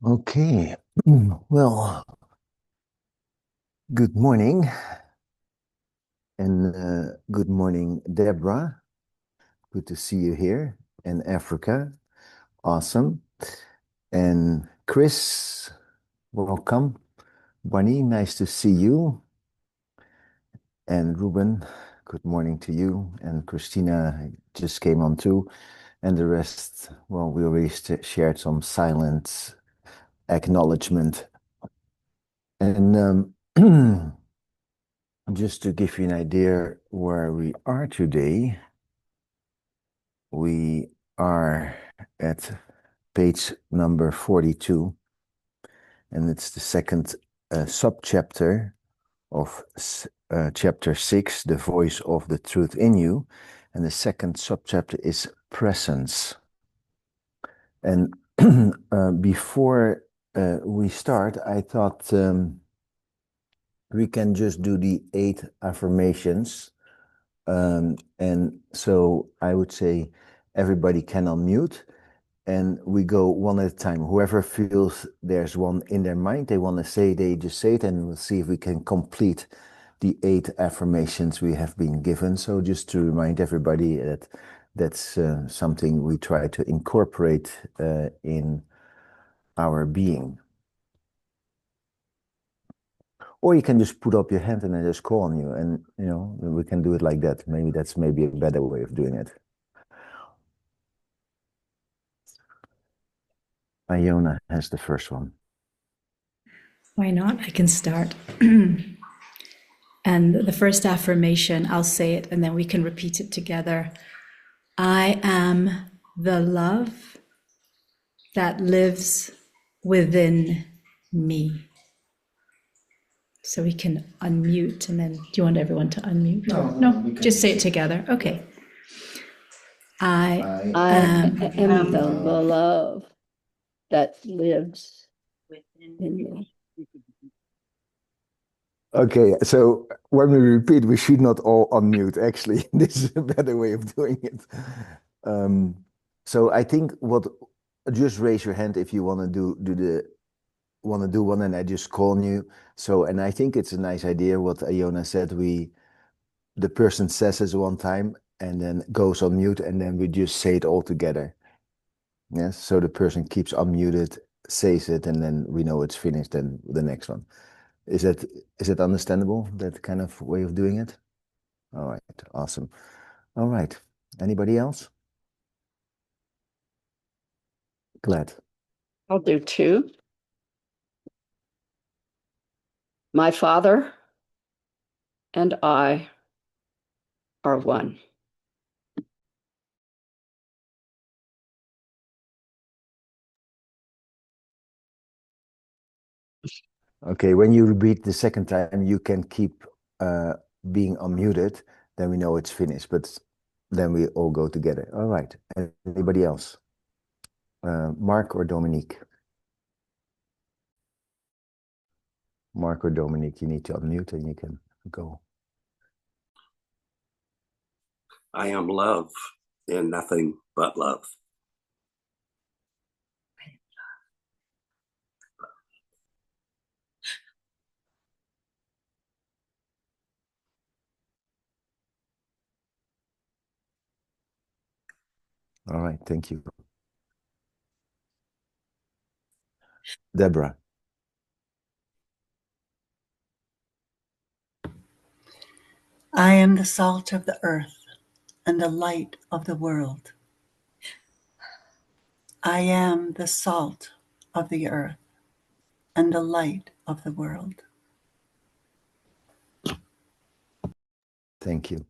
Okay. Well, good morning. And good morning, Deborah. Good to see you here in Africa. Awesome. And Chris, welcome. Bunny, nice to see you. And Ruben, good morning to you. And Christina just came on too. And the rest, well, we already shared some silent acknowledgement. And just to give you an idea where we are today, we are at page number 42, and it's the second subchapter of chapter 6, The Voice of the Truth in You. And the second subchapter is Presence. And before we start, I thought we can just do the 8 affirmations. And so I would say everybody can unmute and we go one at a time. Whoever feels there's one in their mind, they want to say, they just say it, and we'll see if we can complete the 8 affirmations we have been given. So just to remind everybody that that's something we try to incorporate in our being. Or you can just put up your hand and I just call on you, and we can do it like that. Maybe that's a better way of doing it. Iona has the first one. Why not? I can start. And the first affirmation, I'll say it and then we can repeat it together. I am the love that lives within me. So we can unmute and then, do you want everyone to unmute? No, just say it together. Okay. I am the love that lives within me. Okay, so when we repeat, we should not all unmute. Actually, this is a better way of doing it. So I think just raise your hand if you want to do one, and I just call on you. So, and I think it's a nice idea what Iona said. The person says it one time and then goes on mute, and then we just say it all together. Yes, so the person keeps unmuted, says it, and then we know it's finished. Then the next one. Is it understandable, that kind of way of doing it? All right, awesome. All right, anybody else? Glad. I'll do 2. My Father and I are one. Okay, when you repeat the second time, you can keep being unmuted, then we know it's finished, but then we all go together. All right, anybody else? Mark or Dominique? Mark or Dominique, you need to unmute and you can go. I am love and nothing but love. All right, thank you. Deborah. I am the salt of the earth and the light of the world. I am the salt of the earth and the light of the world. Thank you.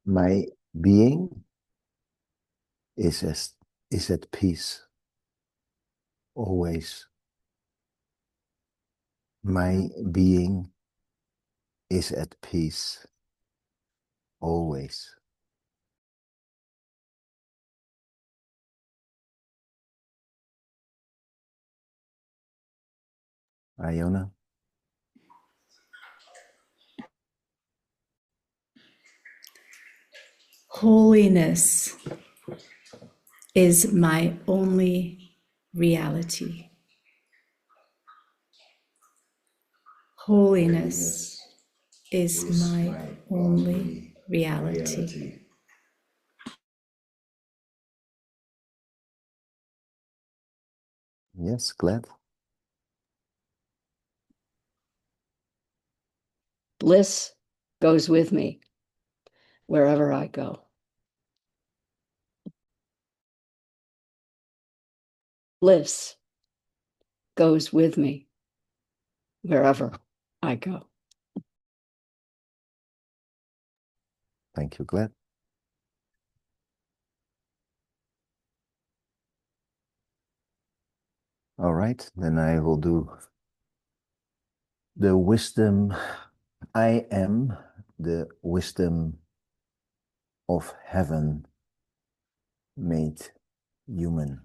My being is at peace always. My being is at peace always. Iona? Holiness is my only reality. Holiness is my only reality. Yes, glad. Bliss goes with me wherever I go. Bliss goes with me wherever I go. Thank you, glad. All right, then I will do the wisdom. I am the wisdom of heaven made human.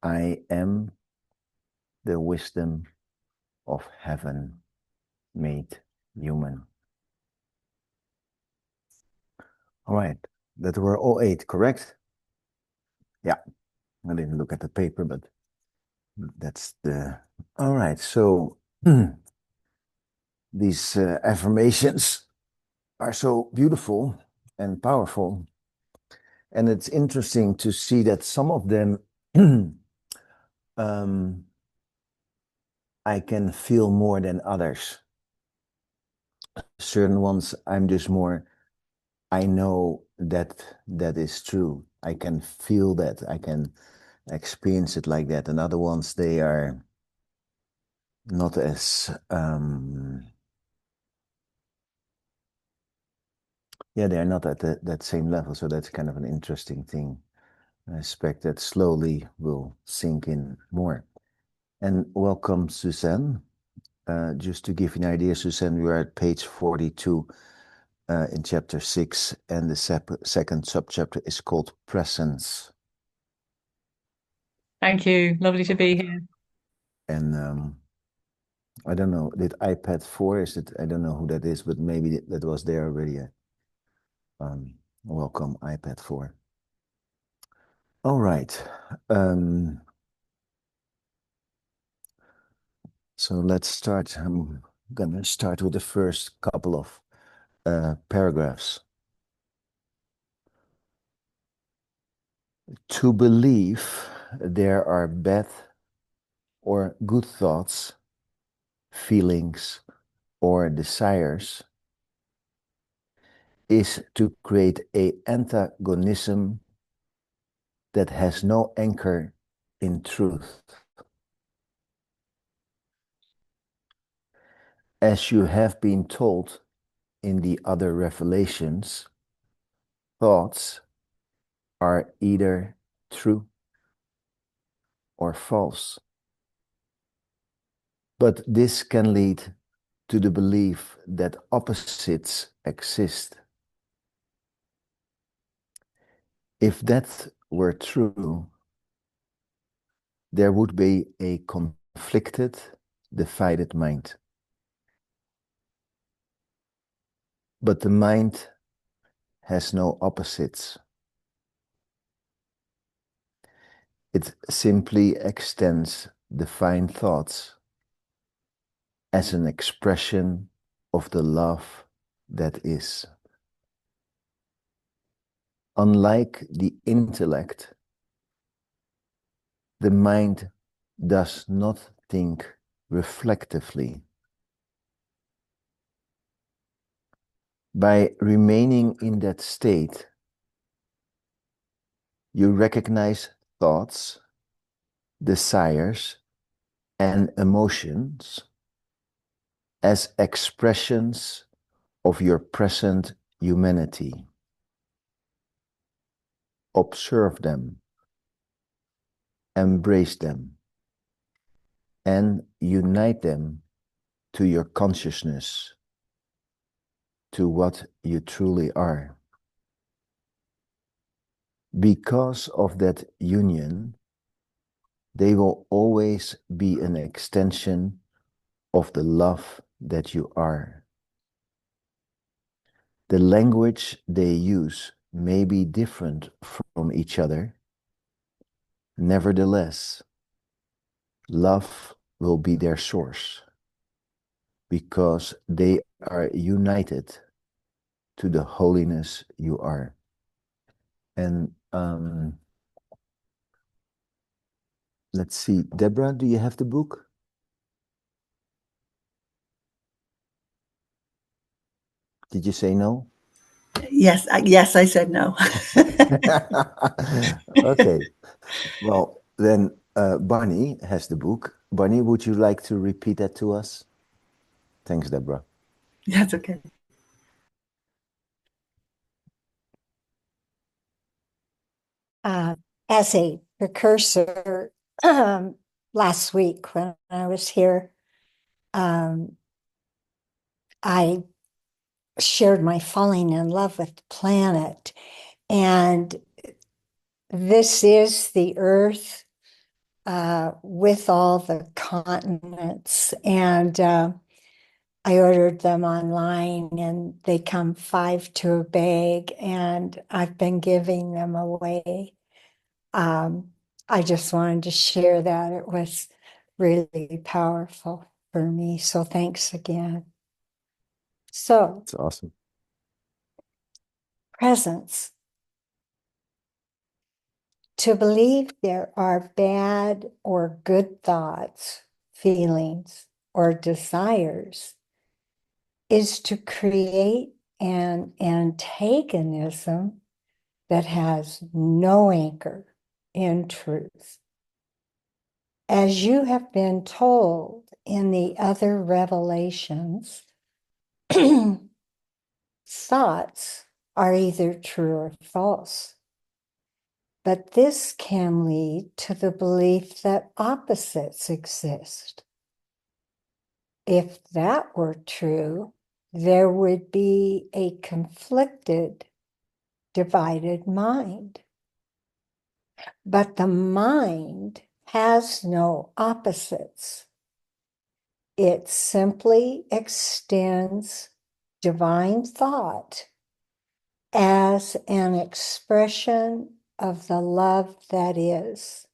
I am the wisdom of heaven made human. All right, that were all 8, correct? Yeah, I didn't look at the paper, but that's the... All right, so these affirmations are so beautiful and powerful. And it's interesting to see that some of them I can feel more than others. Certain ones I'm just more, I know that that is true. I can feel that. I can experience it like that. And other ones, they are not as, yeah, they're not at that same level. So that's kind of an interesting thing. I expect that slowly will sink in more. And welcome, Suzanne. Just to give you an idea, Suzanne, we are at page 42 in chapter 6, and the second subchapter is called Presence. Thank you. Lovely to be here. And I don't know, did iPad 4, is it, I don't know who that is, but maybe that was there already. Welcome, iPad 4. All right. So let's start. I'm gonna start with the first couple of paragraphs. To believe there are bad or good thoughts, feelings, or desires is to create an antagonism that has no anchor in truth. As you have been told in the other revelations, thoughts are either true or false. But this can lead to the belief that opposites exist. If that were true, there would be a conflicted, divided mind. But the mind has no opposites. It simply extends divine thoughts as an expression of the love that is. Unlike the intellect, the mind does not think reflectively. By remaining in that state, you recognize thoughts, desires, and emotions as expressions of your present humanity. Observe them, embrace them, and unite them to your consciousness, to what you truly are. Because of that union, They will always be an extension of the love that you are. The language they use may be different from each other. Nevertheless, love will be their source because they are united to the holiness you are. And let's see, Deborah, do you have the book? Did you say no? Yes, I said no. Okay. Well, then Barney has the book. Barney, would you like to repeat that to us? Thanks, Deborah. That's okay. As a precursor, last week when I was here, I shared my falling in love with the planet. And this is the Earth with all the continents. And I ordered them online and they come 5 to a bag, and I've been giving them away. I just wanted to share that. It was really powerful for me. So thanks again. So, It's awesome. presence. To believe there are bad or good thoughts, feelings, or desires is to create an antagonism that has no anchor in truth. As you have been told in the other revelations, thoughts are either true or false. But this can lead to the belief that opposites exist. If that were true, there would be a conflicted, divided mind. But the mind has no opposites. It simply extends divine thought as an expression of the love that is.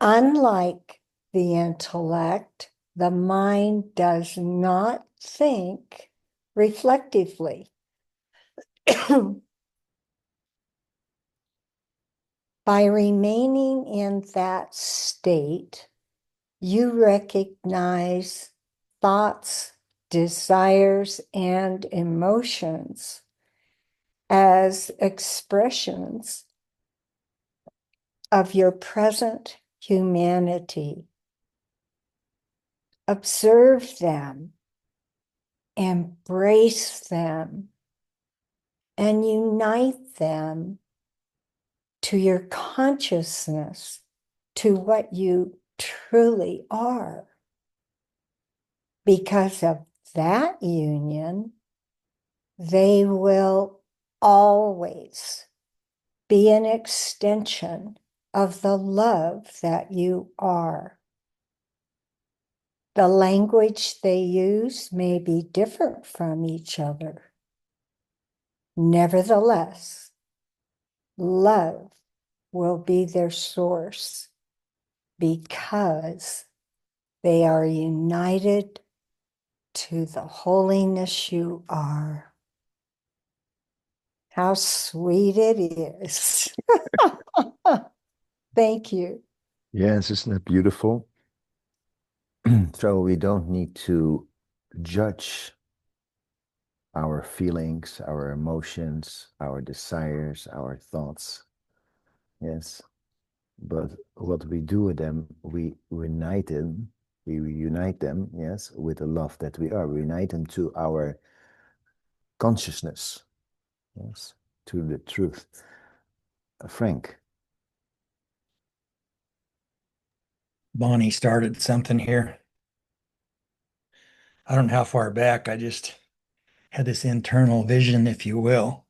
Unlike the intellect, the mind does not think reflectively. By remaining in that state, you recognize thoughts, desires, and emotions as expressions of your present humanity. Observe them, embrace them, and unite them to your consciousness, to what you truly are. Because of that union, they will always be an extension of the love that you are. The language they use may be different from each other. Nevertheless, love will be their source because they are united to the holiness you are. How sweet it is. Thank you. Yes, isn't it beautiful? So we don't need to judge our feelings, our emotions, our desires, our thoughts. Yes. But what we do with them, we unite them, yes, with the love that we are. We unite them to our consciousness, yes, to the truth. Frank. Bonnie started something here. I don't know how far back, I just had this internal vision, if you will,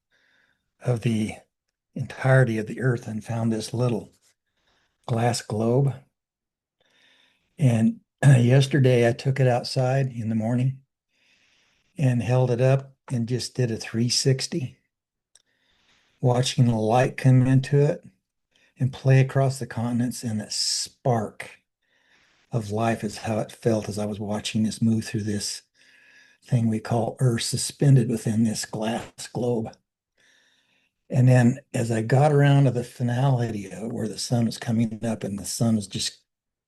of the entirety of the earth and found this little glass globe. And yesterday I took it outside in the morning and held it up and just did a 360, watching the light come into it and play across the continents. And the spark of life is how it felt as I was watching this move through this thing we call Earth, suspended within this glass globe. And then as I got around to the finality of it, where the sun was coming up and the sun was just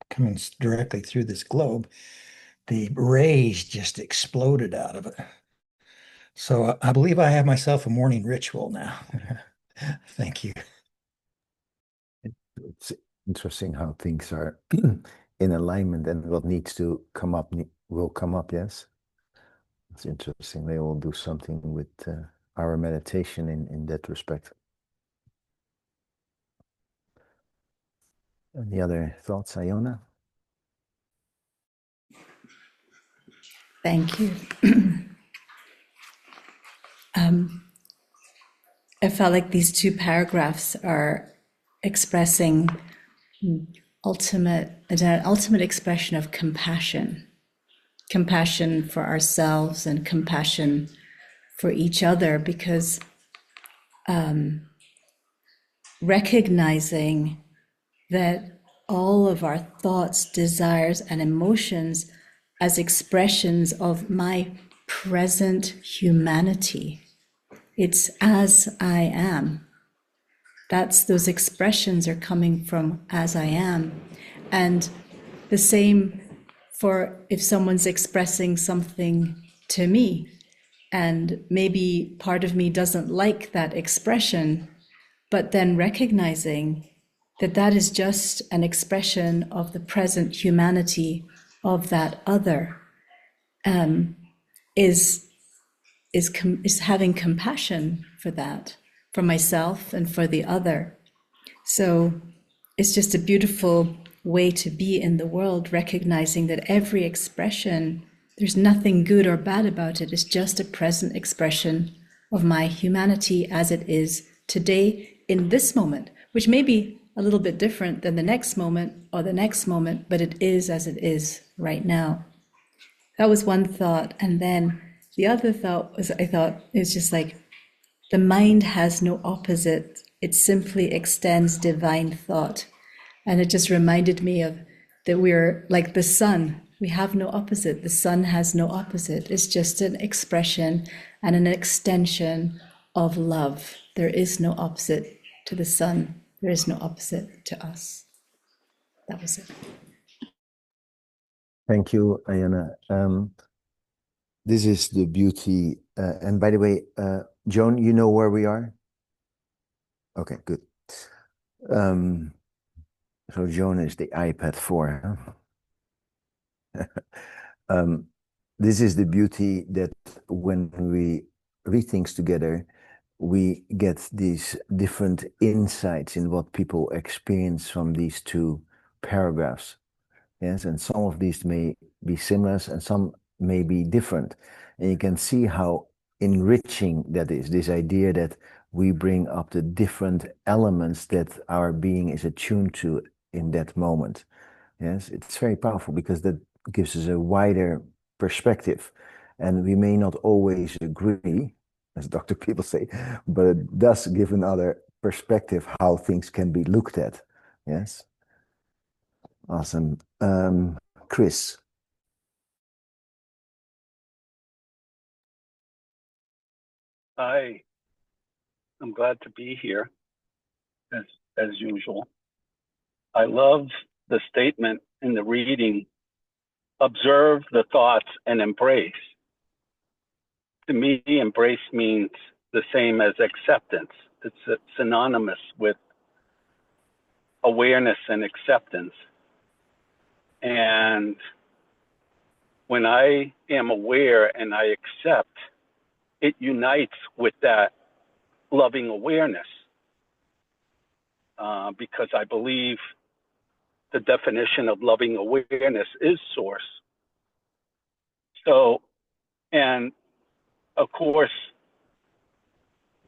coming directly through this globe, the rays just exploded out of it. So I believe I have myself a morning ritual now. Thank you. It's interesting how things are in alignment, and what needs to come up will come up. Yes, it's interesting. They all do something with our meditation in that respect. Any other thoughts, Iona? Thank you. I felt like these two paragraphs are expressing an ultimate expression of compassion, compassion for ourselves and compassion for each other, because recognizing that all of our thoughts, desires, and emotions as expressions of my present humanity. It's as I am. Those expressions are coming from as I am. And the same for if someone's expressing something to me, and maybe part of me doesn't like that expression, but then recognizing that that is just an expression of the present humanity of that other, is having compassion for that, for myself and for the other. So it's just a beautiful way to be in the world, recognizing that every expression, there's nothing good or bad about it. It's just a present expression of my humanity as it is today in this moment, which may be a little bit different than the next moment or the next moment, but it is as it is right now. That was one thought. And then the other thought was, I thought, it's just like, the mind has no opposite. It simply extends divine thought. And it just reminded me of that we're like the sun. We have no opposite. The sun has no opposite. It's just an expression and an extension of love. There is no opposite to the sun. There is no opposite to us. That was it. Thank you, Iona. This is the beauty. And by the way, Joan, you know where we are? Okay, good. So Joan is the iPad 4. Huh? This is the beauty that when we read things together, we get these different insights in what people experience from these two paragraphs. Yes, and some of these may be similar and some may be different. And you can see how enriching that is, this idea that we bring up the different elements that our being is attuned to in that moment. Yes, it's very powerful because that gives us a wider perspective. And we may not always agree, as Dr. People say, but it does give another perspective how things can be looked at. Yes. Awesome. Chris. Hi, I'm glad to be here as usual. I love the statement in the reading, observe the thoughts and embrace. To me, embrace means the same as acceptance. It's synonymous with awareness and acceptance. And when I am aware and I accept, it unites with that loving awareness, because I believe the definition of loving awareness is source. So, and of course,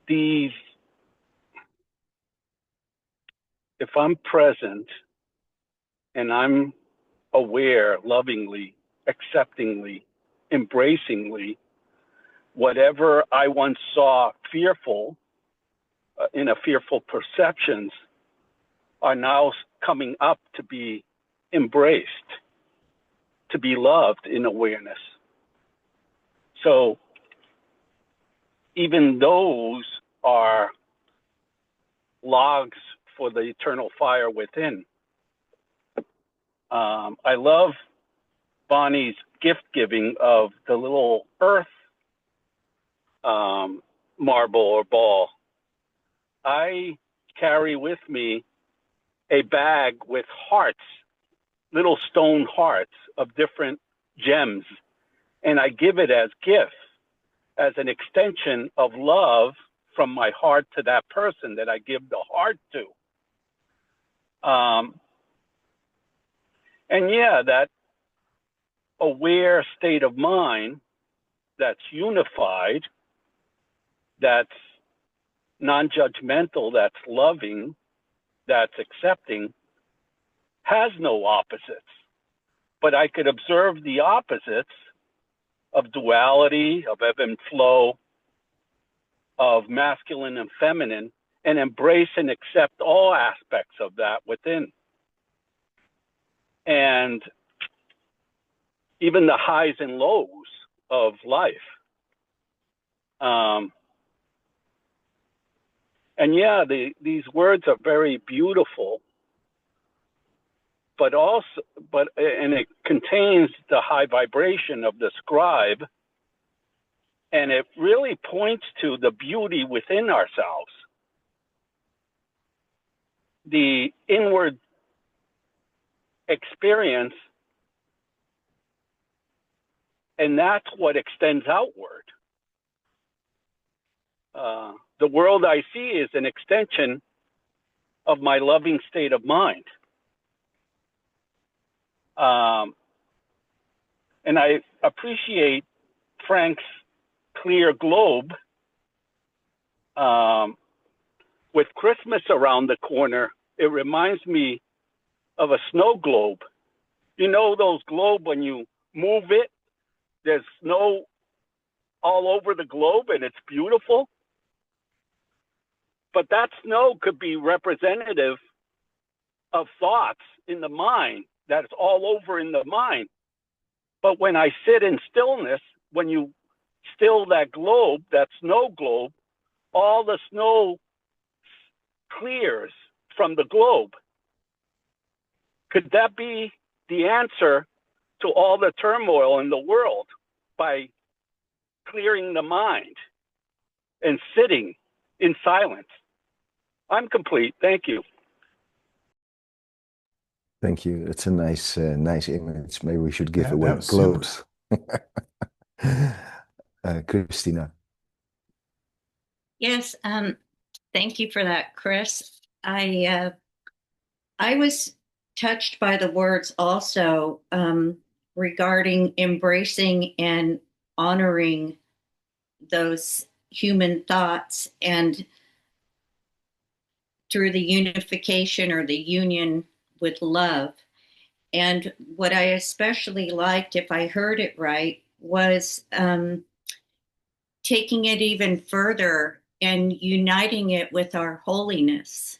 if I'm present and I'm aware lovingly, acceptingly, embracingly, whatever I once saw fearful, in a fearful perceptions, are now coming up to be embraced, to be loved in awareness. So even those are logs for the eternal fire within. I love Bonnie's gift giving of the little earth marble or ball. I carry with me a bag with hearts, little stone hearts of different gems, and I give it as gift, as an extension of love from my heart to that person that I give the heart to. And yeah, that aware state of mind that's unified, that's non-judgmental, that's loving, that's accepting, has no opposites. But I could observe the opposites of duality, of ebb and flow, of masculine and feminine, and embrace and accept all aspects of that within. And even the highs and lows of life. And yeah, these words are very beautiful, but it contains the high vibration of the scribe, and it really points to the beauty within ourselves, the inward experience, and that's what extends outward. The world I see is an extension of my loving state of mind. And I appreciate Frank's clear globe. With Christmas around the corner, it reminds me of a snow globe. You know those globe, when you move it, there's snow all over the globe and it's beautiful. But that snow could be representative of thoughts in the mind, that's all over in the mind. But when I sit in stillness, when you still that globe, that snow globe, all the snow clears from the globe. Could that be the answer to all the turmoil in the world, by clearing the mind and sitting in silence? I'm complete. Thank you. Thank you. It's a nice image. Maybe we should give That away was super. globes. Christina. Yes, thank you for that, Chris. I was touched by the words also, regarding embracing and honoring those human thoughts, and through the unification or the union with love. And what I especially liked, if I heard it right, was taking it even further and uniting it with our holiness,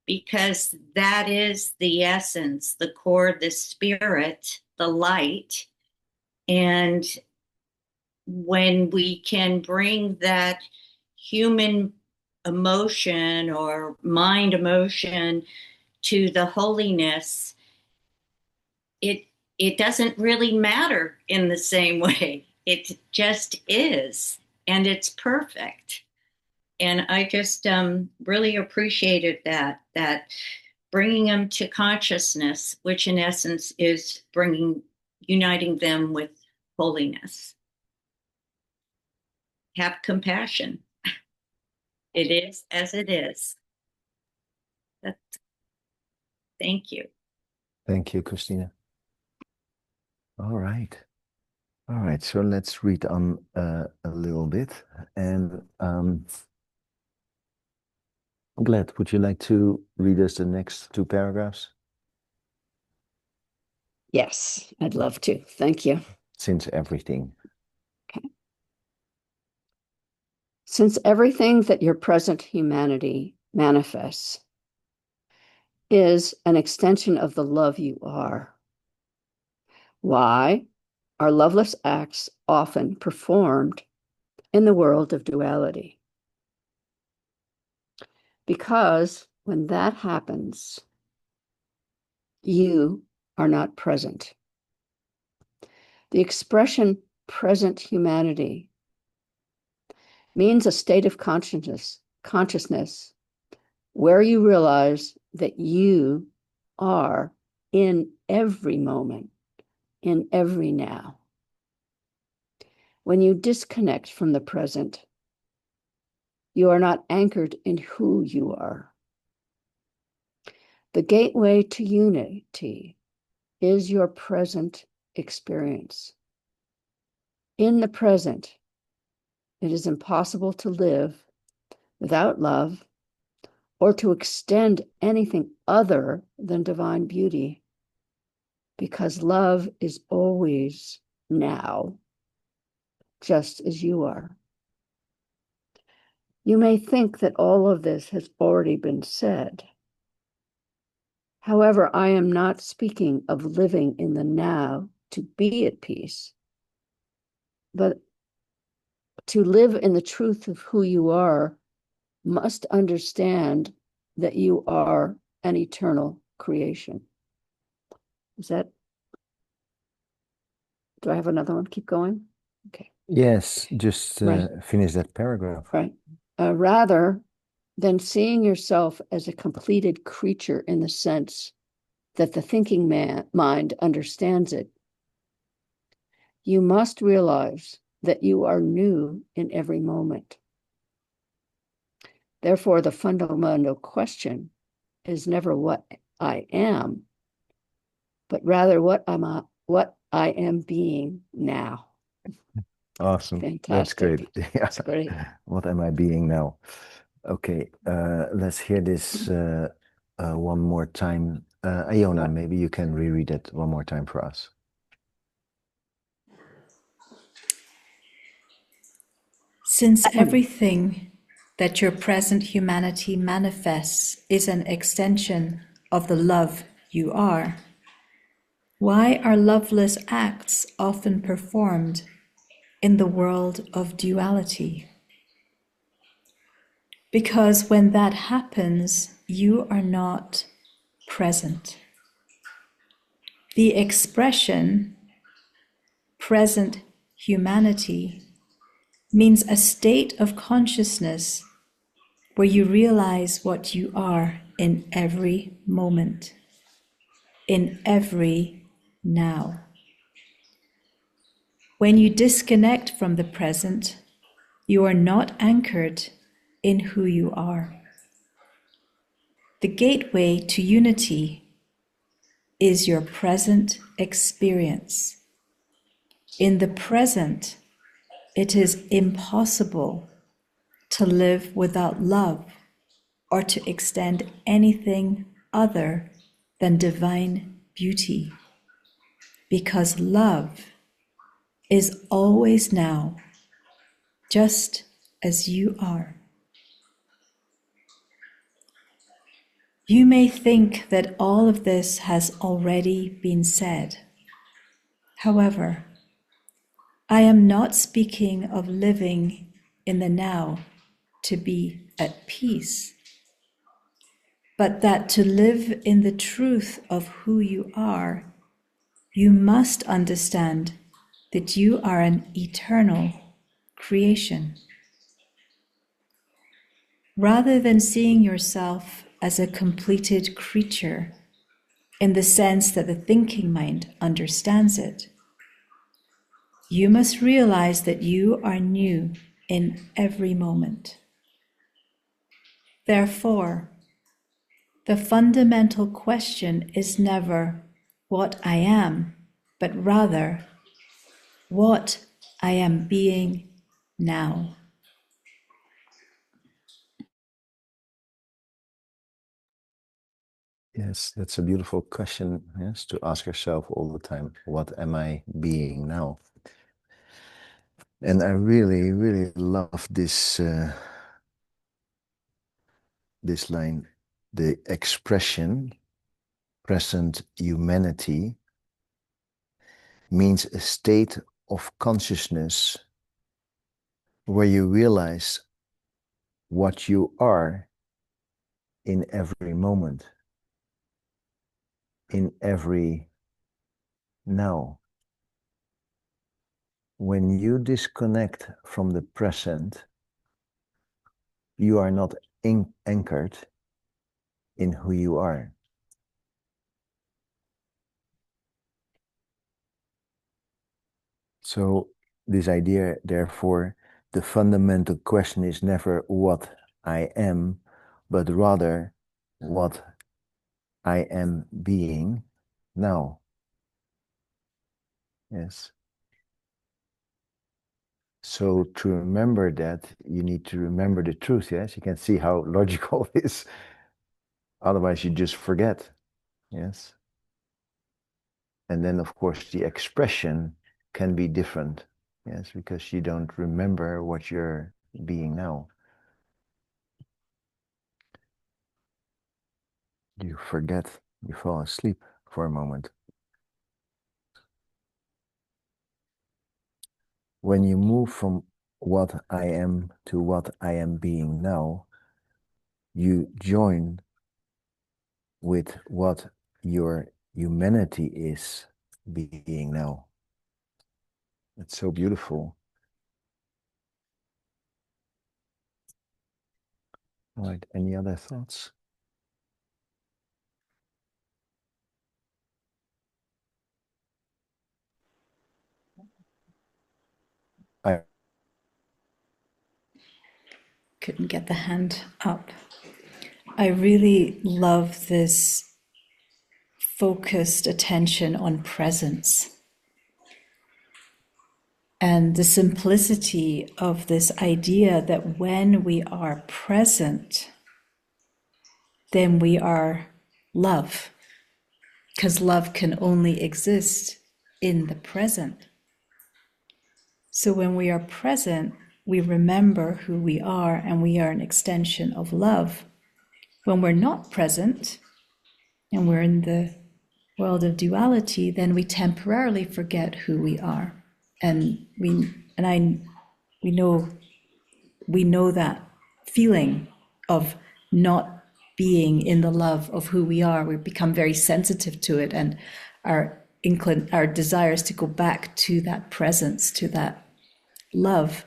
because that is the essence, the core, the spirit, the light. And when we can bring that human emotion or mind emotion to the holiness, it doesn't really matter in the same way. It just is, and it's perfect. And I just really appreciated that bringing them to consciousness, which in essence is uniting them with holiness. Have compassion. It is as it is. Thank you. Thank you, Christina. All right. All right. So let's read on a little bit. And Glad, would you like to read us the next two paragraphs? Yes, I'd love to. Thank you. Since everything. Okay. Since everything that your present humanity manifests is an extension of the love you are, why are loveless acts often performed in the world of duality? Because when that happens, you are not present. The expression present humanity means a state of consciousness where you realize that you are in every moment, in every now. When you disconnect from the present, you are not anchored in who you are. The gateway to unity is your present experience. In the present, it is impossible to live without love or to extend anything other than divine beauty, because love is always now, just as you are. You may think that all of this has already been said. However, I am not speaking of living in the now to be at peace, but to live in the truth of who you are must understand that you are an eternal creation. Is that, do I have another one? Keep going? Okay. Yes, just Right. finish that paragraph. Right. Rather than seeing yourself as a completed creature in the sense that the thinking mind understands it, you must realize that you are new in every moment. Therefore, the fundamental question is never what I am, but rather what I am being now. Awesome. Fantastic. That's great. Yeah. That's great. What am I being now? Okay, let's hear this one more time. Iona, maybe you can reread it one more time for us. Since everything that your present humanity manifests is an extension of the love you are, why are loveless acts often performed in the world of duality? Because when that happens, you are not present. The expression present humanity means a state of consciousness where you realize what you are in every moment, in every now. When you disconnect from the present, you are not anchored in who you are. The gateway to unity is your present experience. In the present, it is impossible to live without love or to extend anything other than divine beauty, because love is always now, just as you are. You may think that all of this has already been said. However, I am not speaking of living in the now to be at peace, but that to live in the truth of who you are, you must understand that you are an eternal creation. Rather than seeing yourself as a completed creature in the sense that the thinking mind understands it, you must realize that you are new in every moment. Therefore, the fundamental question is never what I am, but rather what I am being now. Yes, that's a beautiful question, yes, to ask yourself all the time. What am I being now? And I really, really love this line, the expression present humanity means a state of consciousness where you realize what you are in every moment, in every now. When you disconnect from the present, you are not anchored in who you are. So this idea, therefore, the fundamental question is never what I am, but rather what I am being now. Yes. So to remember that, you need to remember the truth, yes? You can see how logical it is. Otherwise, you just forget, yes? And then, of course, the expression can be different, yes? Because you don't remember what you're being now. You forget, you fall asleep for a moment. When you move from what I am to what I am being now, you join with what your humanity is being now. It's so beautiful. All right, any other thoughts? I Couldn't get the hand up. I really love this focused attention on presence and the simplicity of this idea that when we are present, then we are love, because love can only exist in the present. So when we are present, we remember who we are and we are an extension of love. When we're not present and we're in the world of duality, then we temporarily forget who we are. And we know that feeling of not being in the love of who we are. We become very sensitive to it, and our desires to go back to that presence, to that love.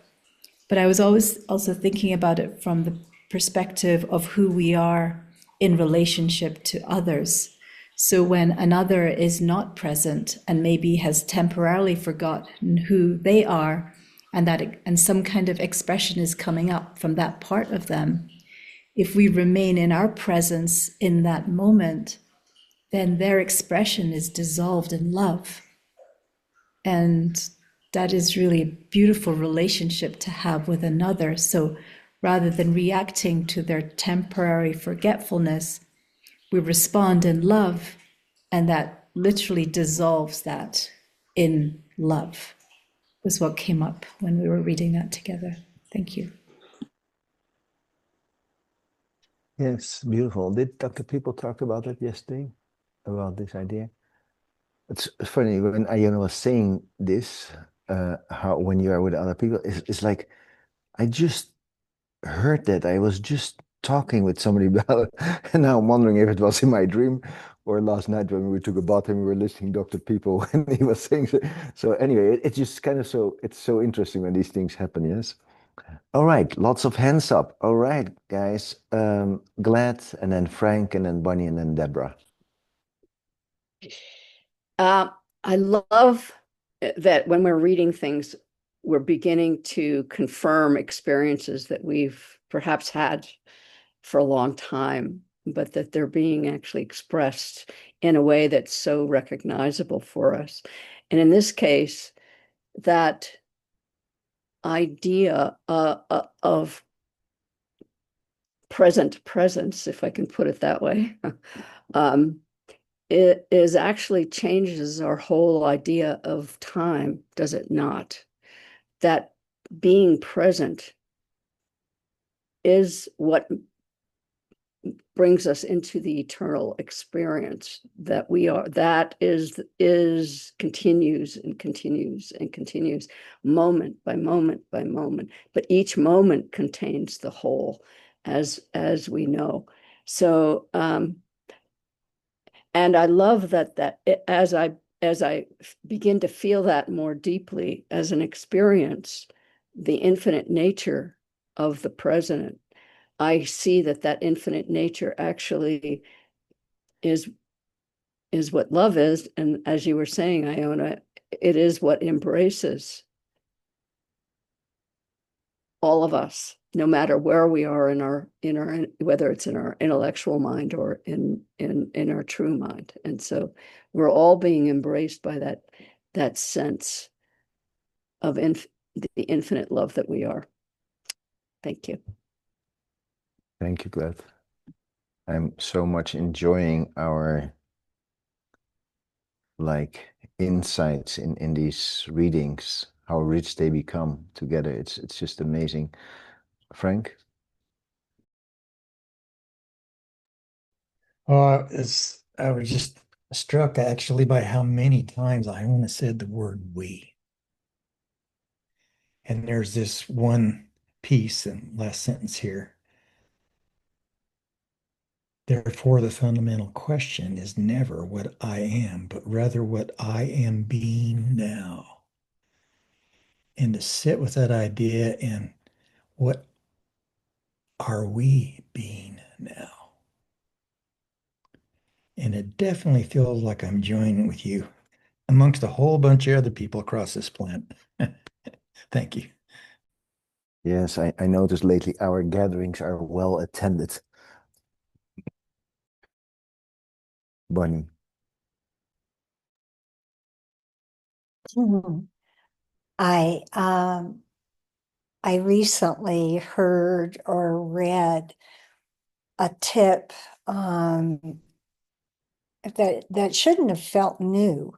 But I was always also thinking about it from the perspective of who we are in relationship to others. So when another is not present and maybe has temporarily forgotten who they are, and some kind of expression is coming up from that part of them, if we remain in our presence in that moment, then their expression is dissolved in love. And that is really a beautiful relationship to have with another. So rather than reacting to their temporary forgetfulness, we respond in love, and that literally dissolves that in love, was what came up when we were reading that together. Thank you. Yes, beautiful. Did Dr. People talk about it yesterday? About this idea? It's funny when Iona was saying this, how when you are with other people, it's like I just heard that. I was just talking with somebody about it, and now I'm wondering if it was in my dream or last night when we took a bath and we were listening to Dr. People and he was saying so. So anyway, it's just kind of it's so interesting when these things happen, yes? All right, lots of hands up. All right, guys. Glad, and then Frank, and then Bonnie, and then Deborah. I love that when we're reading things, we're beginning to confirm experiences that we've perhaps had for a long time, but that they're being actually expressed in a way that's so recognizable for us. And in this case, that idea of present presence, if I can put it that way, it is actually changes our whole idea of time, does it not? That being present is what brings us into the eternal experience that we are. That is continues and continues and continues, moment by moment by moment. But each moment contains the whole, as we know. So, and I love that as I begin to feel that more deeply as an experience, the infinite nature of the present, I see that infinite nature actually is what love is. And as you were saying, Iona, it is what embraces all of us, no matter where we are in our whether it's in our intellectual mind or in our true mind. And so we're all being embraced by that sense of the infinite love that we are. Thank you. Thank you, Glad. I'm so much enjoying our insights in these readings, how rich they become together. It's just amazing. Frank? I was just struck actually by how many times Iona said the word we. And there's this one piece in last sentence here. Therefore, the fundamental question is never what I am, but rather what I am being now. And to sit with that idea and what are we being now? And it definitely feels like I'm joining with you amongst a whole bunch of other people across this planet. Thank you. Yes, I noticed lately our gatherings are well attended. Bonnie. I I recently heard or read a tip that shouldn't have felt new,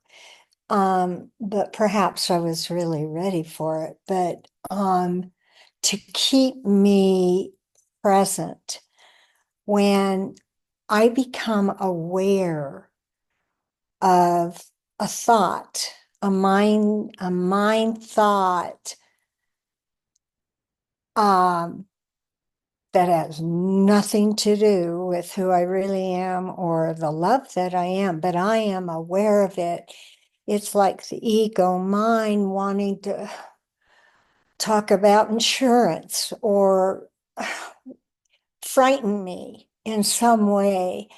but perhaps I was really ready for it. But to keep me present when I become aware of a thought, a mind thought, that has nothing to do with who I really am or the love that I am, but I am aware of it. It's like the ego mind wanting to talk about insurance or frighten me in some way.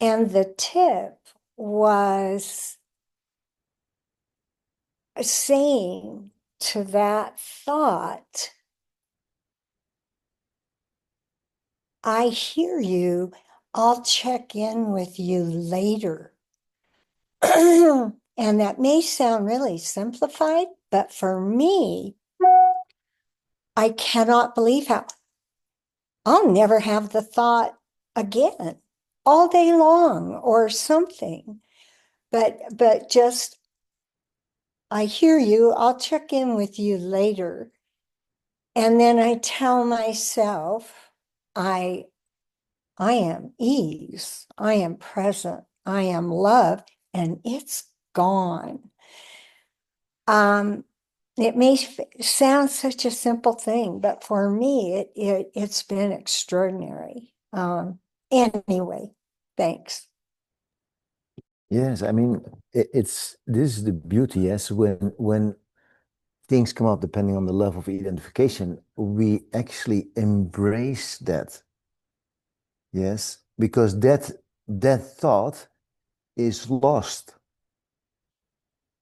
And the tip was saying to that thought, I hear you. I'll check in with you later. And that may sound really simplified, but for me, I cannot believe how I'll never have the thought again all day long or something. But just, I hear you. I'll check in with you later. And then I tell myself, I am ease. I am present. I am love, and it's gone. It may sound such a simple thing, but for me, it's been extraordinary. Anyway, thanks. Yes, I mean this is the beauty. Yes, when things come up, depending on the level of identification, we actually embrace that. Yes, because that thought is lost.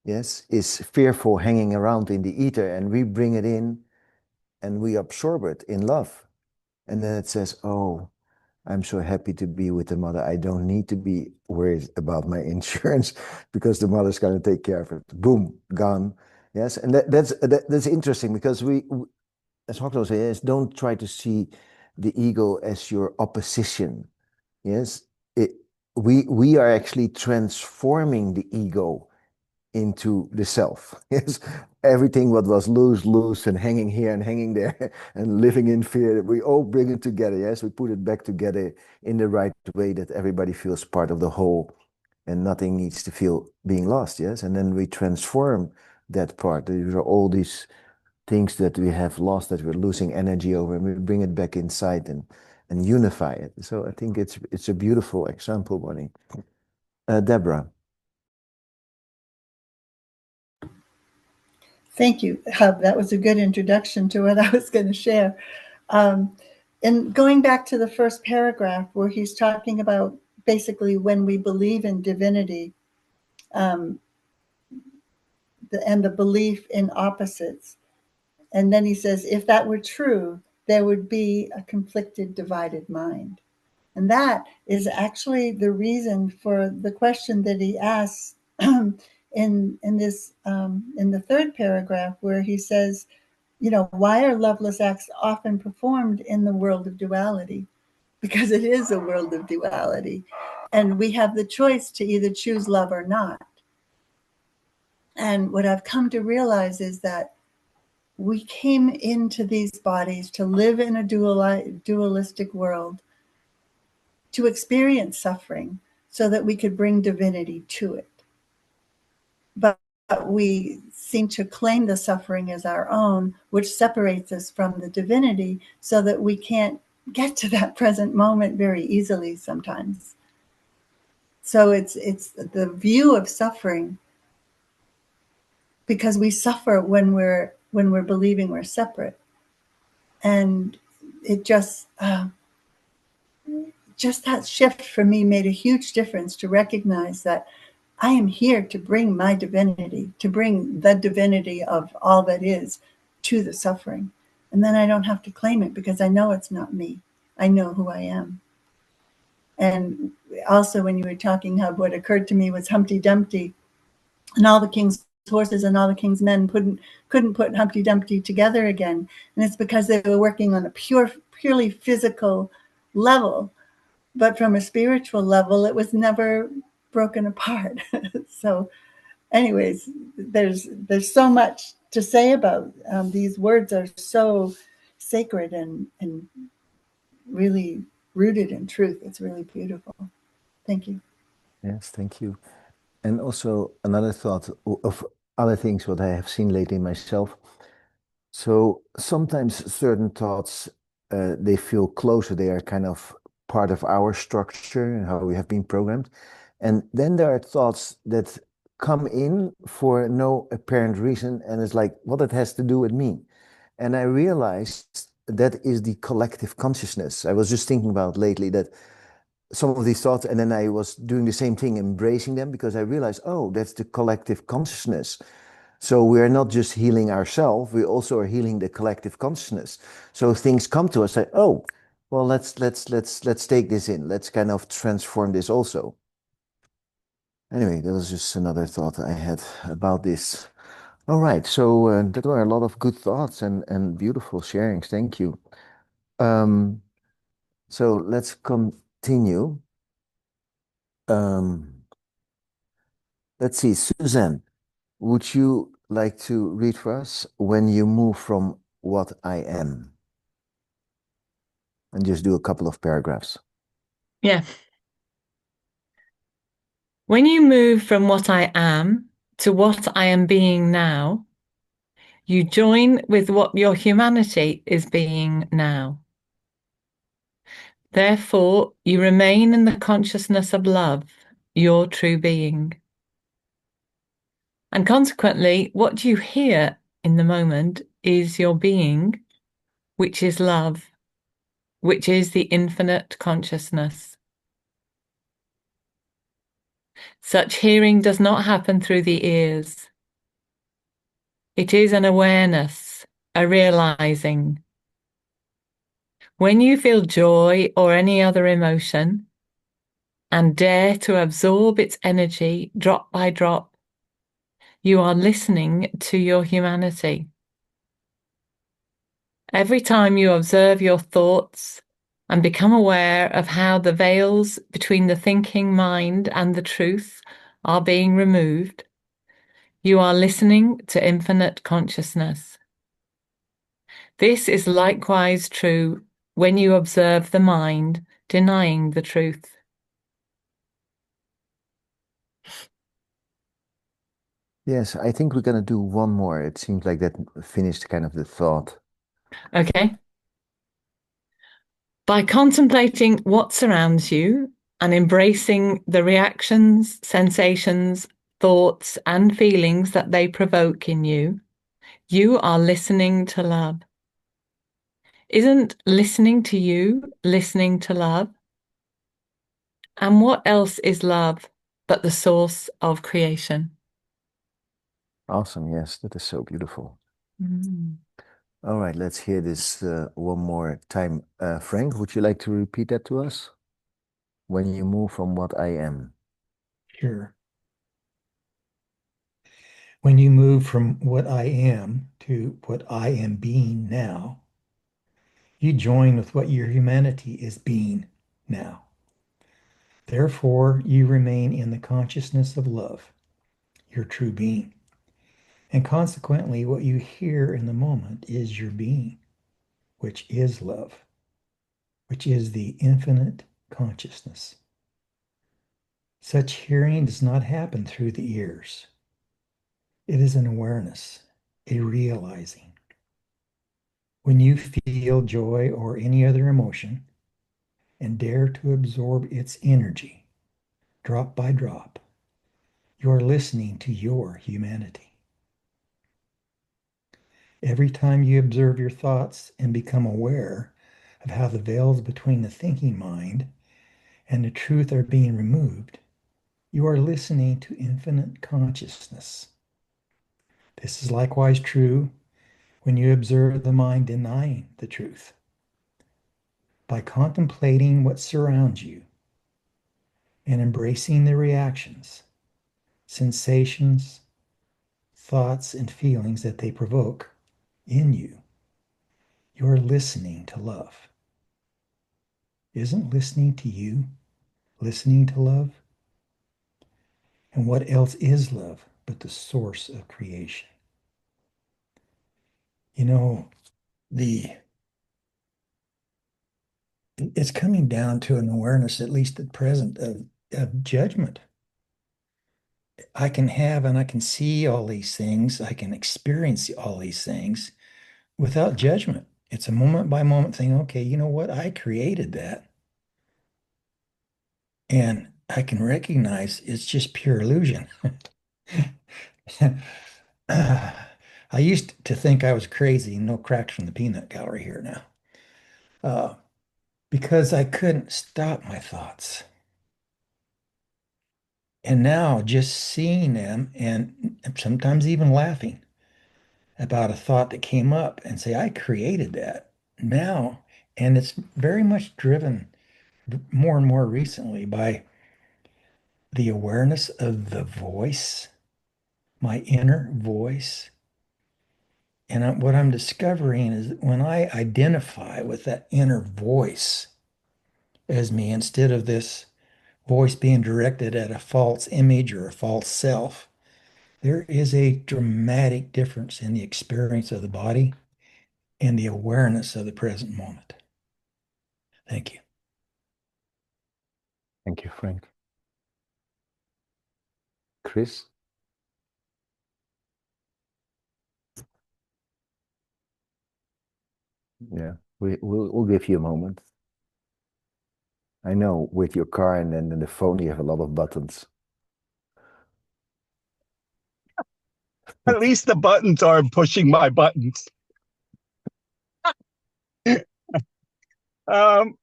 Yes, is fearful hanging around in the ether, and we bring it in and we absorb it in love. And then it says, oh, I'm so happy to be with the mother. I don't need to be worried about my insurance because the mother's going to take care of it. Boom, gone. Yes, and that's interesting because as Hoxton says, don't try to see the ego as your opposition. Yes, we are actually transforming the ego into the self. Yes, everything what was loose and hanging here and hanging there and living in fear, we all bring it together. Yes, we put it back together in the right way that everybody feels part of the whole and nothing needs to feel being lost. Yes, and then we transform that part. There are all these things that we have lost, that we're losing energy over, and we bring it back inside and unify it. So I think it's a beautiful example, Bonnie. Deborah. Thank you, Hub. That was a good introduction to what I was going to share. And going back to the first paragraph where he's talking about basically when we believe in divinity, and the belief in opposites. And then he says, if that were true, there would be a conflicted, divided mind. And that is actually the reason for the question that he asks in the third paragraph, where he says, why are loveless acts often performed in the world of duality? Because it is a world of duality, and we have the choice to either choose love or not. And what I've come to realize is that we came into these bodies to live in a dualistic world, to experience suffering so that we could bring divinity to it. But we seem to claim the suffering as our own, which separates us from the divinity, so that we can't get to that present moment very easily sometimes. So it's the view of suffering, because we suffer when we're believing we're separate. And it just that shift for me made a huge difference, to recognize that I am here to bring my divinity, to bring the divinity of all that is to the suffering. And then I don't have to claim it, because I know it's not me. I know who I am. And also, when you were talking, how what occurred to me was Humpty Dumpty and all the king's horses and all the king's men couldn't put Humpty Dumpty together again. And it's because they were working on a purely physical level. But from a spiritual level, it was never broken apart. So anyways, there's so much to say about these words. Are so sacred and really rooted in truth. It's really beautiful. Thank you. Yes, thank you. And also another thought of other things what I have seen lately myself. So sometimes certain thoughts, they feel closer. They are kind of part of our structure and how we have been programmed. And then there are thoughts that come in for no apparent reason. And it's like, what it has to do with me. And I realized that is the collective consciousness. I was just thinking about lately that some of these thoughts, and then I was doing the same thing, embracing them, because I realized, oh, that's the collective consciousness. So we are not just healing ourselves, we also are healing the collective consciousness. So things come to us, say, oh, well, let's take this in. Let's kind of transform this also. Anyway, that was just another thought I had about this. All right, so that were a lot of good thoughts and beautiful sharings. Thank you. So let's continue. Let's see, Suzanne, would you like to read for us When You Move from What I Am? And just do a couple of paragraphs. Yeah. When you move from what I am to what I am being now, you join with what your humanity is being now. Therefore, you remain in the consciousness of love, your true being. And consequently, what you hear in the moment is your being, which is love, which is the infinite consciousness. Such hearing does not happen through the ears. It is an awareness, a realizing. When you feel joy or any other emotion and dare to absorb its energy drop by drop, you are listening to your humanity. Every time you observe your thoughts, and become aware of how the veils between the thinking mind and the truth are being removed, you are listening to infinite consciousness. This is likewise true when you observe the mind denying the truth. Yes, I think we're going to do one more. It seems like that finished kind of the thought. Okay? By contemplating what surrounds you and embracing the reactions, sensations, thoughts, and feelings that they provoke in you, you are listening to love. Isn't listening to you listening to love? And what else is love but the source of creation? Awesome. Yes, that is so beautiful. All right, let's hear this one more time. Frank, would you like to repeat that to us? When you move from what I am. Sure. When you move from what I am to what I am being now, you join with what your humanity is being now. Therefore, you remain in the consciousness of love, your true being. And consequently, what you hear in the moment is your being, which is love, which is the infinite consciousness. Such hearing does not happen through the ears. It is an awareness, a realizing. When you feel joy or any other emotion and dare to absorb its energy, drop by drop, you are listening to your humanity. Every time you observe your thoughts and become aware of how the veils between the thinking mind and the truth are being removed, you are listening to infinite consciousness. This is likewise true when you observe the mind denying the truth. By contemplating what surrounds you and embracing the reactions, sensations, thoughts, and feelings that they provoke in you, you are listening to love. Isn't listening to you listening to love? And what else is love but the source of creation? You know, it's coming down to an awareness, at least at present, of judgment. I can have and I can see all these things, I can experience all these things without judgment. It's a moment by moment thing. Okay, you know what? I created that. And I can recognize it's just pure illusion. I used to think I was crazy, no cracks from the peanut gallery here now, because I couldn't stop my thoughts. And now just seeing them and sometimes even laughing about a thought that came up and say, I created that now. And it's very much driven more and more recently by the awareness of the voice, my inner voice. And what I'm discovering is that when I identify with that inner voice as me, instead of this voice being directed at a false image or a false self, there is a dramatic difference in the experience of the body and the awareness of the present moment. Thank you. Thank you, Frank. Chris? Yeah, we'll give you a moment. I know with your car and then the phone, you have a lot of buttons. At least the buttons aren't pushing my buttons. Um,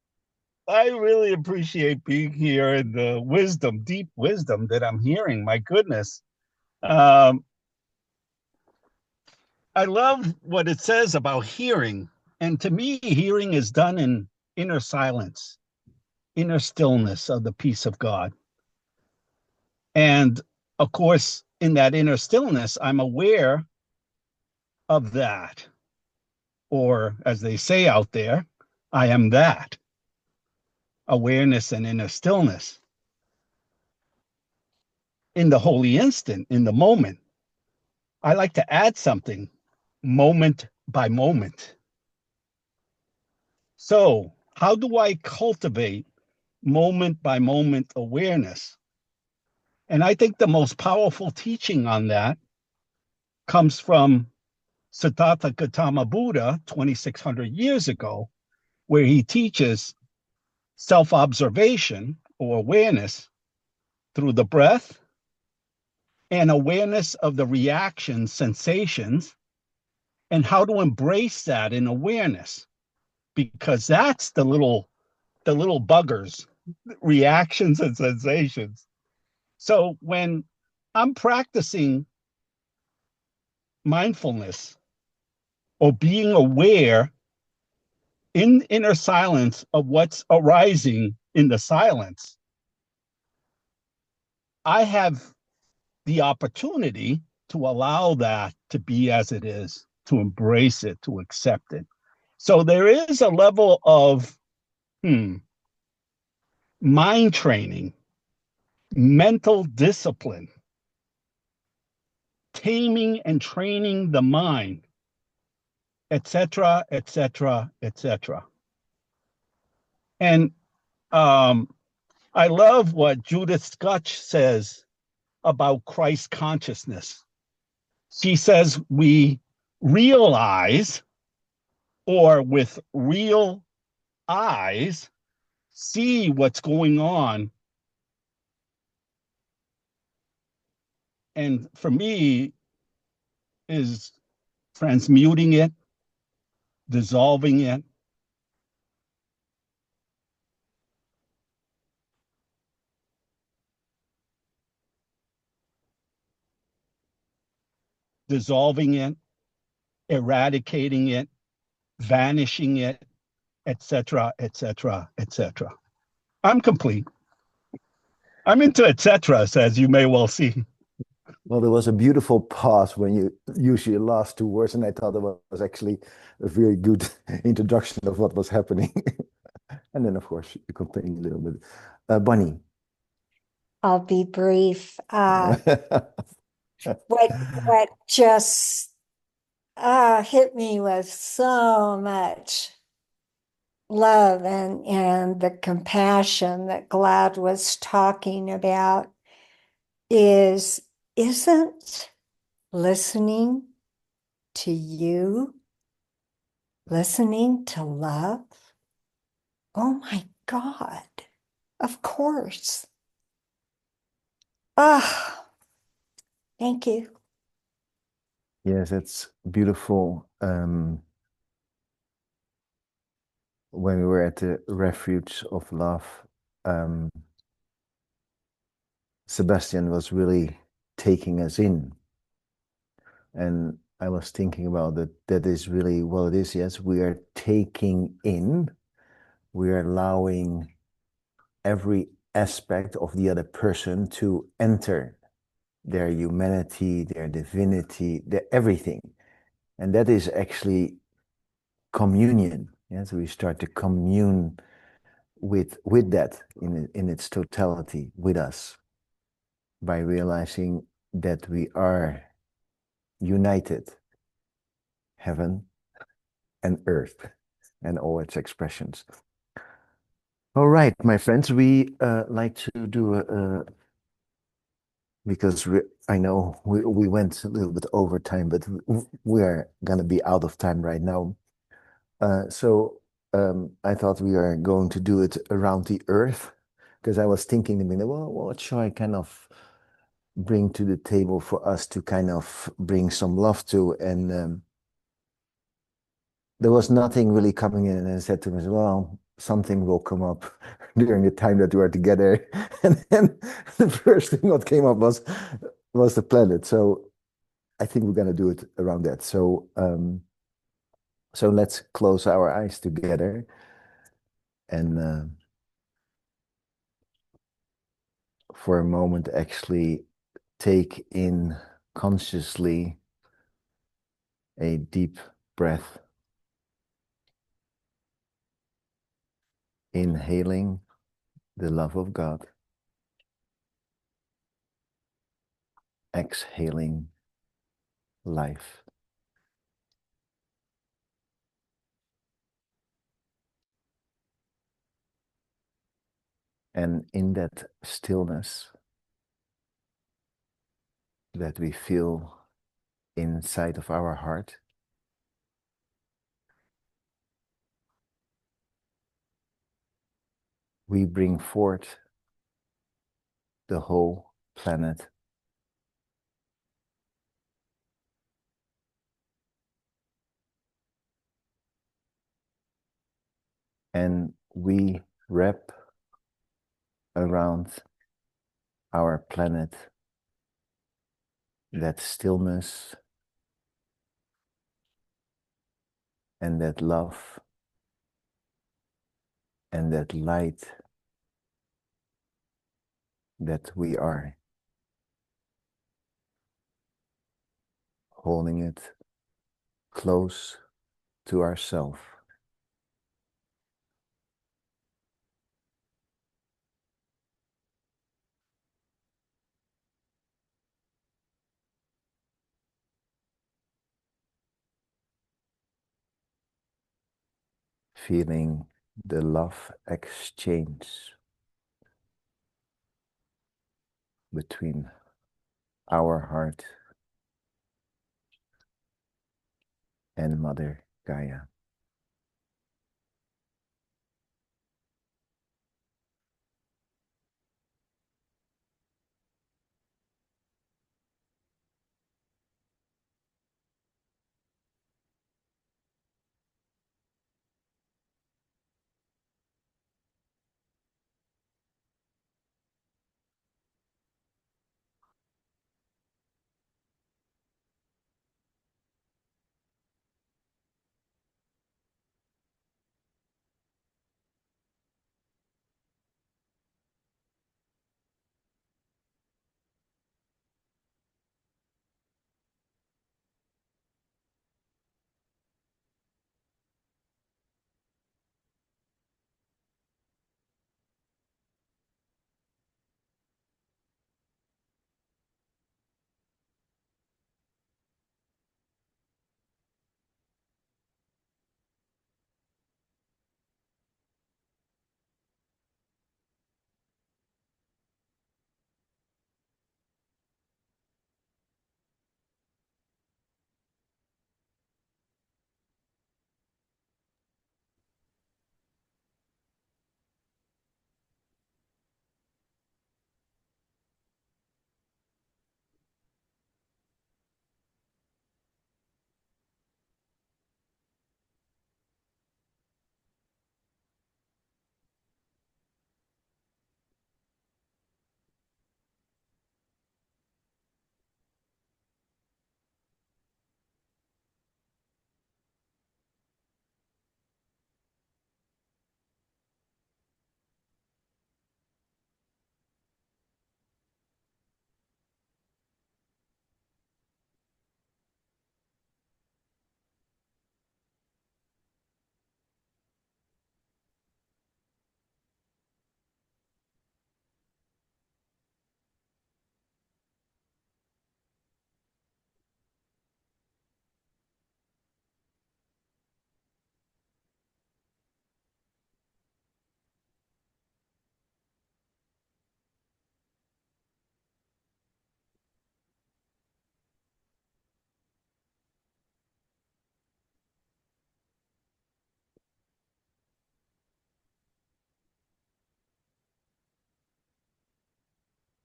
I really appreciate being here and the wisdom, deep wisdom that I'm hearing. My goodness. Um, I love what it says about hearing. And to me, hearing is done in inner silence, inner stillness of the peace of God. And of course, in that inner stillness, I'm aware of that. Or as they say out there, I am that. awareness and inner stillness in the holy instant, in the moment. I like to add something, moment by moment. So, how do I cultivate moment by moment awareness? And I think the most powerful teaching on that comes from Siddhartha Gautama Buddha 2,600 years ago, where he teaches self observation or awareness through the breath and awareness of the reactions, sensations, and how to embrace that in awareness, because that's the little buggers, reactions and sensations. So when I'm practicing mindfulness or being aware in inner silence of what's arising in the silence, I have the opportunity to allow that to be as it is, to embrace it, to accept it. So there is a level of mind training, mental discipline, taming and training the mind, etc., etc., etc. And I love what Judith Scotch says about Christ consciousness. She says we realize, or with real eyes, see what's going on. And for me, is transmuting it, dissolving it, eradicating it, vanishing it, etc., etc., etc. I'm complete. I'm into etc., as you may well see. Well, there was a beautiful pause when you use your last two words, and I thought it was actually a very good introduction of what was happening. And then, of course, you continue a little bit. Bunny. I'll be brief. What just hit me with so much love and the compassion that Glad was talking about isn't listening to you, listening to love. Oh my God, of course. Ah, thank you. Yes, it's beautiful. When we were at the Refuge of Love, Sebastian was really taking us in. And I was thinking about that. That is really what it is. Yes, we are taking in, we are allowing every aspect of the other person to enter their humanity, their divinity, their everything. And that is actually communion. Yes, we start to commune with that in its totality with us by realizing that we are united, heaven and earth and all its expressions. All right, my friends, we like to do because I know we went a little bit over time, but we are going to be out of time right now. So I thought we are going to do it around the earth because I was thinking a minute, well, what should I kind of bring to the table for us to kind of bring some love to? And there was nothing really coming in, and I said to myself, well, something will come up during the time that we are together. And then the first thing that came up was the planet. So I think we're going to do it around that. So let's close our eyes together and for a moment actually take in consciously a deep breath. Inhaling the love of God, exhaling life. And in that stillness that we feel inside of our heart, we bring forth the whole planet. And we wrap around our planet that stillness and that love and that light that we are, holding it close to ourselves. Feeling the love exchange between our heart and Mother Gaia.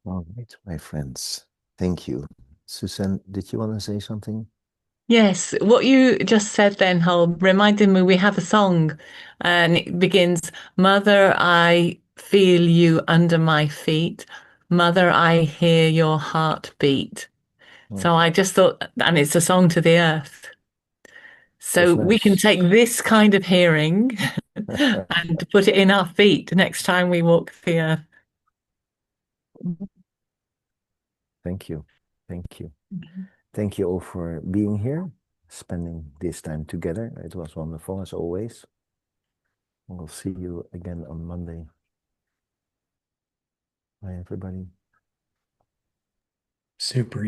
All right, my friends. Thank you. Susan, did you want to say something? Yes, what you just said then, Hull, reminded me we have a song and it begins, Mother, I feel you under my feet. Mother, I hear your heartbeat. So I just thought, and it's a song to the earth. So we can Nice. take this kind of hearing and put it in our feet next time we walk the earth. Thank you. Thank you. Thank you all for being here, spending this time together. It was wonderful as always. We'll see you again on Monday. Bye, everybody. Super.